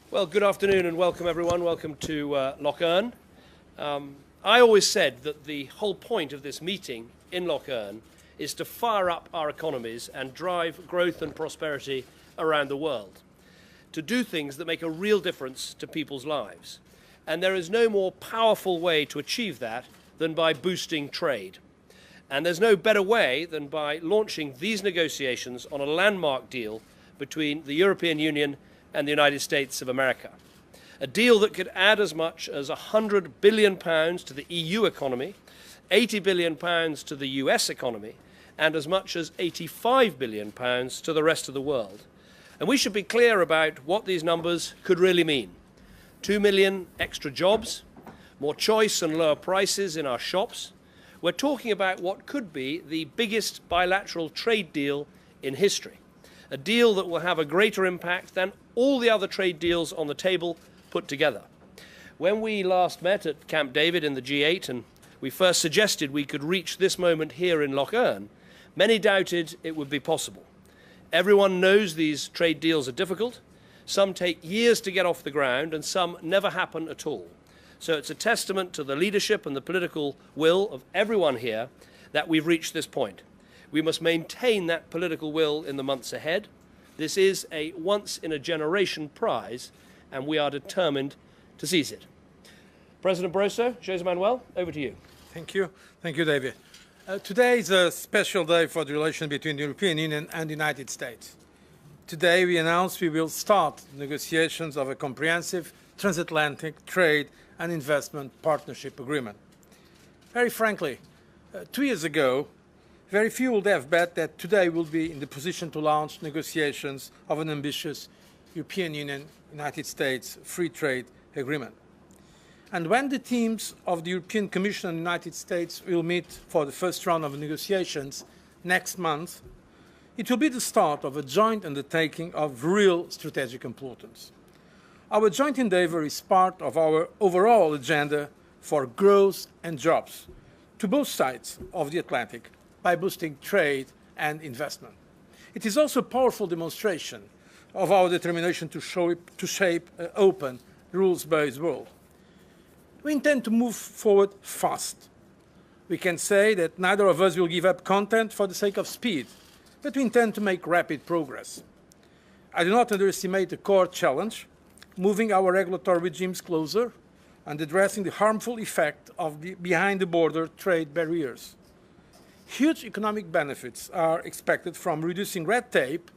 Well, good afternoon and welcome everyone. Welcome to Loch Earn. I always said that the whole point of this meeting in Loch Earn is to fire up our economies and drive growth and prosperity around the world, to do things that make a real difference to people's lives. And there is no more powerful way to achieve that than by boosting trade. And there's no better way than by launching these negotiations on a landmark deal between the European Union and the United States of America. A deal that could add as much as £100 billion to the EU economy, £80 billion to the US economy, and as much as £85 billion to the rest of the world. And we should be clear about what these numbers could really mean. 2 million extra jobs, more choice and lower prices in our shops. We're talking about what could be the biggest bilateral trade deal in history. A deal that will have a greater impact than all the other trade deals on the table put together. When we last met at Camp David in the G8 and we first suggested we could reach this moment here in Loch Earn, many doubted it would be possible. Everyone knows these trade deals are difficult. Some take years to get off the ground and some never happen at all. So it's a testament to the leadership and the political will of everyone here that we've reached this point. We must maintain that political will in the months ahead. This is a once-in-a-generation prize, and we are determined to seize it. President Barroso, José Manuel, over to you. Thank you. Thank you, David. Today is a special day for the relation between the European Union and the United States. Today we announce we will start negotiations of a comprehensive transatlantic trade and investment partnership agreement. Very frankly, 2 years ago, very few would have bet that today we'll be in the position to launch negotiations of an ambitious European Union-United States free trade agreement. And when the teams of the European Commission and the United States will meet for the first round of negotiations next month, it will be the start of a joint undertaking of real strategic importance. Our joint endeavour is part of our overall agenda for growth and jobs to both sides of the Atlantic by boosting trade and investment. It is also a powerful demonstration of our determination to shape an open, rules-based world. We intend to move forward fast. We can say that neither of us will give up content for the sake of speed, but we intend to make rapid progress. I do not underestimate the core challenge, moving our regulatory regimes closer and addressing the harmful effect of the behind-the-border trade barriers. Huge economic benefits are expected from reducing red tape,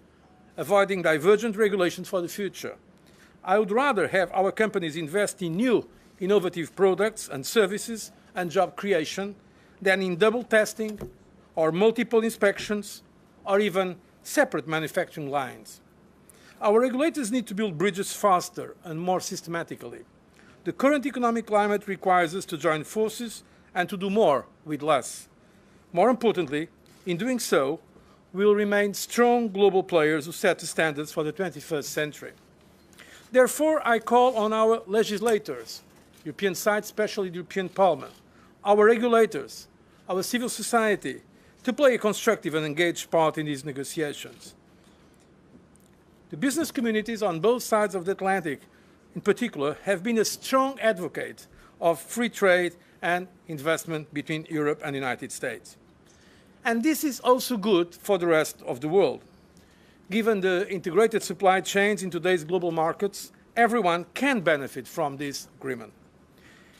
avoiding divergent regulations for the future. I would rather have our companies invest in new, innovative products and services and job creation than in double testing or multiple inspections or even separate manufacturing lines. Our regulators need to build bridges faster and more systematically. The current economic climate requires us to join forces and to do more with less. More importantly, in doing so, we will remain strong global players who set the standards for the 21st century. Therefore, I call on our legislators, European side, especially the European Parliament, our regulators, our civil society, to play a constructive and engaged part in these negotiations. The business communities on both sides of the Atlantic, in particular, have been a strong advocate of free trade and investment between Europe and the United States. And this is also good for the rest of the world. Given the integrated supply chains in today's global markets, everyone can benefit from this agreement.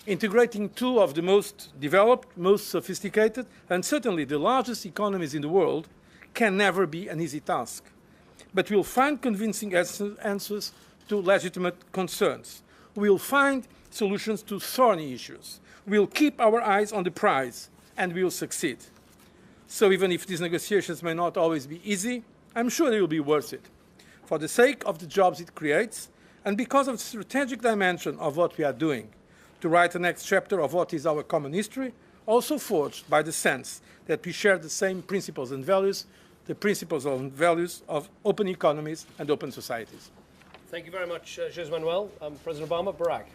Integrating two of the most developed, most sophisticated, and certainly the largest economies in the world can never be an easy task. But we'll find convincing answers to legitimate concerns. We'll find solutions to thorny issues. We'll keep our eyes on the prize, and we'll succeed. So even if these negotiations may not always be easy, I'm sure they will be worth it, for the sake of the jobs it creates, and because of the strategic dimension of what we are doing, to write the next chapter of what is our common history, also forged by the sense that we share the same principles and values, the principles and values of open economies and open societies. Thank you very much, José Manuel. President Obama, Barack.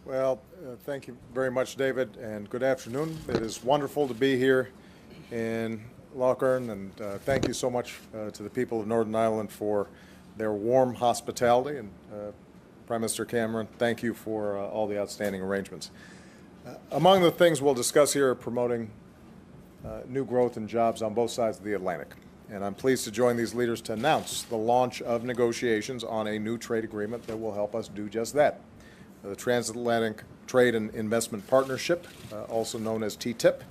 Well, thank you very much, David, and good afternoon. It is wonderful to be here in Loch Earn, and thank you so much to the people of Northern Ireland for their warm hospitality. And Prime Minister Cameron, thank you for all the outstanding arrangements. Among the things we'll discuss here are promoting new growth and jobs on both sides of the Atlantic. And I'm pleased to join these leaders to announce the launch of negotiations on a new trade agreement that will help us do just that. The Transatlantic Trade and Investment Partnership, also known as TTIP.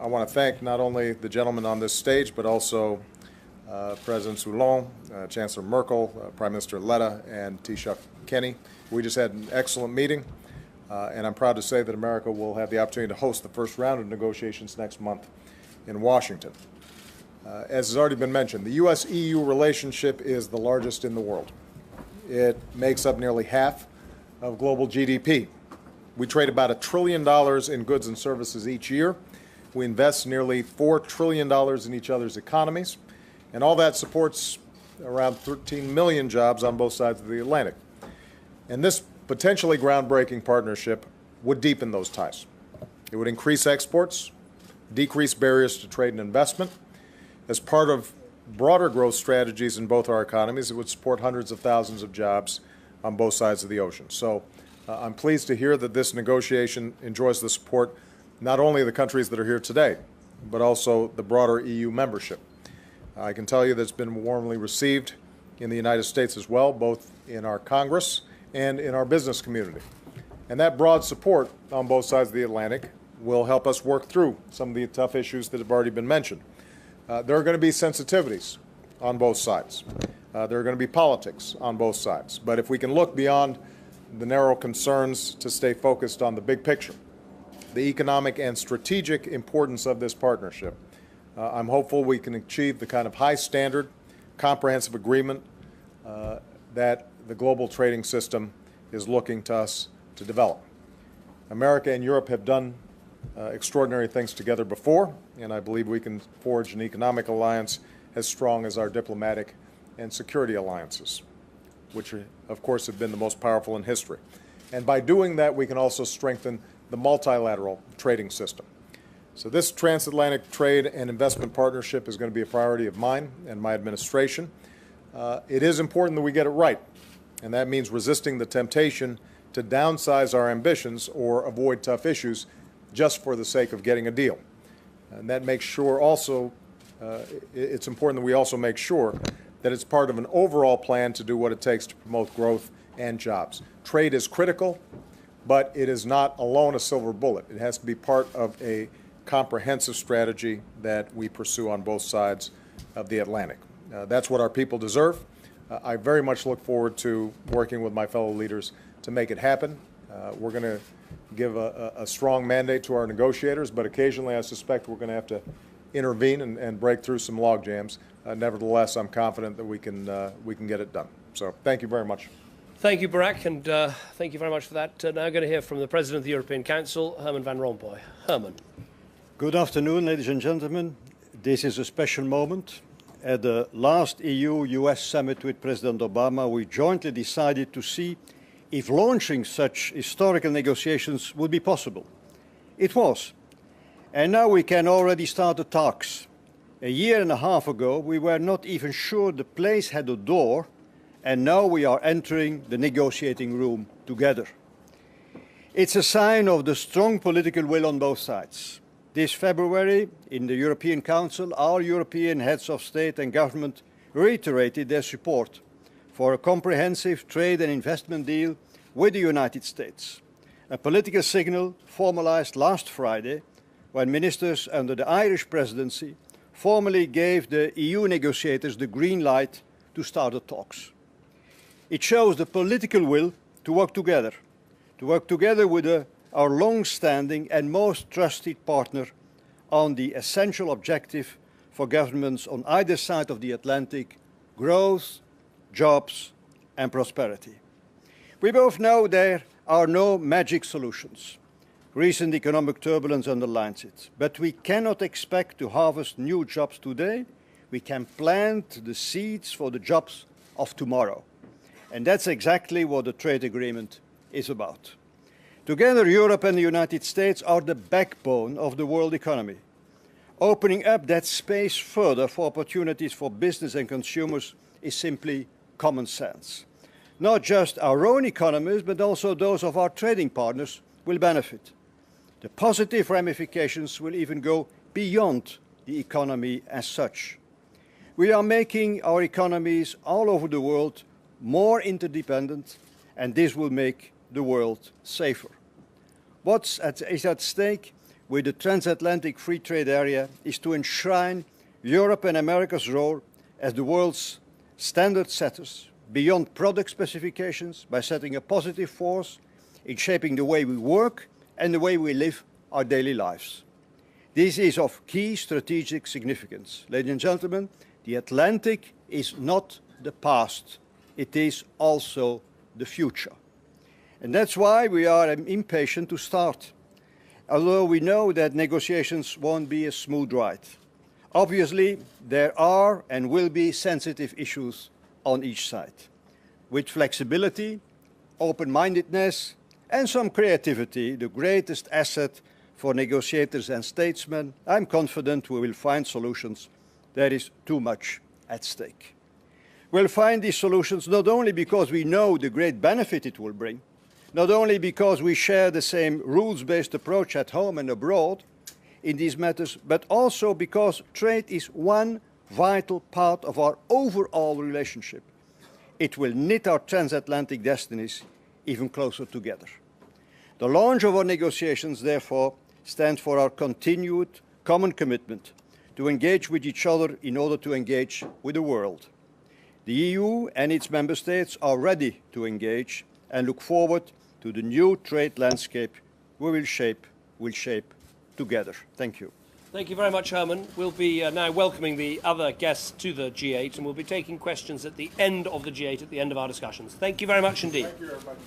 I want to thank not only the gentlemen on this stage, but also President Hollande, Chancellor Merkel, Prime Minister Letta, and Taoiseach Kenny. We just had an excellent meeting, and I'm proud to say that America will have the opportunity to host the first round of negotiations next month in Washington. As has already been mentioned, the U.S.-EU relationship is the largest in the world. It makes up nearly half of global GDP. We trade about $1 trillion in goods and services each year. We invest nearly $4 trillion in each other's economies, and all that supports around 13 million jobs on both sides of the Atlantic. And this potentially groundbreaking partnership would deepen those ties. It would increase exports, decrease barriers to trade and investment. As part of broader growth strategies in both our economies, it would support hundreds of thousands of jobs on both sides of the ocean. So I'm pleased to hear that this negotiation enjoys the support not only of the countries that are here today, but also the broader EU membership. I can tell you that it's been warmly received in the United States as well, both in our Congress and in our business community. And that broad support on both sides of the Atlantic will help us work through some of the tough issues that have already been mentioned. There are going to be sensitivities on both sides. There are going to be politics on both sides. But if we can look beyond the narrow concerns to stay focused on the big picture, the economic and strategic importance of this partnership, I'm hopeful we can achieve the kind of high standard, comprehensive agreement that the global trading system is looking to us to develop. America and Europe have done extraordinary things together before, and I believe we can forge an economic alliance as strong as our diplomatic and security alliances, which of course have been the most powerful in history. And by doing that, we can also strengthen the multilateral trading system. So this transatlantic trade and investment partnership is going to be a priority of mine and my administration. It is important that we get it right, and that means resisting the temptation to downsize our ambitions or avoid tough issues just for the sake of getting a deal. And that makes sure also, it's important that we also make sure that it's part of an overall plan to do what it takes to promote growth and jobs. Trade is critical, but it is not alone a silver bullet. It has to be part of a comprehensive strategy that we pursue on both sides of the Atlantic. That's what our people deserve. I very much look forward to working with my fellow leaders to make it happen. We're going to give a strong mandate to our negotiators, but occasionally I suspect we're going to have to intervene and break through some log jams. Nevertheless, I'm confident that we can get it done. So thank you very much. Thank you, Barack, and thank you very much for that. Now I'm going to hear from the President of the European Council, Herman Van Rompuy. Herman. Good afternoon, ladies and gentlemen. This is a special moment. At the last EU-US summit with President Obama, we jointly decided to see if launching such historical negotiations would be possible. It was. And now we can already start the talks. A year and a half ago, we were not even sure the place had a door, and now we are entering the negotiating room together. It's a sign of the strong political will on both sides. This February, in the European Council, our European heads of state and government reiterated their support for a comprehensive trade and investment deal with the United States, a political signal formalized last Friday when ministers under the Irish presidency formally gave the EU negotiators the green light to start the talks. It shows the political will to work together with our long-standing and most trusted partner on the essential objective for governments on either side of the Atlantic: growth, jobs, and prosperity. We both know there are no magic solutions. Recent economic turbulence underlines it. But we cannot expect to harvest new jobs today. We can plant the seeds for the jobs of tomorrow. And that's exactly what the trade agreement is about. Together, Europe and the United States are the backbone of the world economy. Opening up that space further for opportunities for business and consumers is simply common sense. not just our own economies, but also those of our trading partners will benefit. The positive ramifications will even go beyond the economy as such. We are making our economies all over the world more interdependent, and this will make the world safer. What is at stake with the transatlantic free trade area is to enshrine Europe and America's role as the world's standard setters beyond product specifications by setting a positive force in shaping the way we work and the way we live our daily lives. This is of key strategic significance. Ladies and gentlemen, the Atlantic is not the past, it is also the future. And that's why we are impatient to start, although we know that negotiations won't be a smooth ride. Obviously, there are and will be sensitive issues on each side. With flexibility, open-mindedness, and some creativity, the greatest asset for negotiators and statesmen, I'm confident we will find solutions. There is too much at stake. We'll find these solutions not only because we know the great benefit it will bring, not only because we share the same rules-based approach at home and abroad in these matters, but also because trade is one vital part of our overall relationship. It will knit our transatlantic destinies even closer together. The launch of our negotiations, therefore, stands for our continued common commitment to engage with each other in order to engage with the world. The EU and its member states are ready to engage and look forward to the new trade landscape we will shape together. Thank you. Thank you very much, Herman. We'll be now welcoming the other guests to the G8, and we'll be taking questions at the end of the G8, at the end of our discussions. Thank you very much indeed. Thank you, everybody.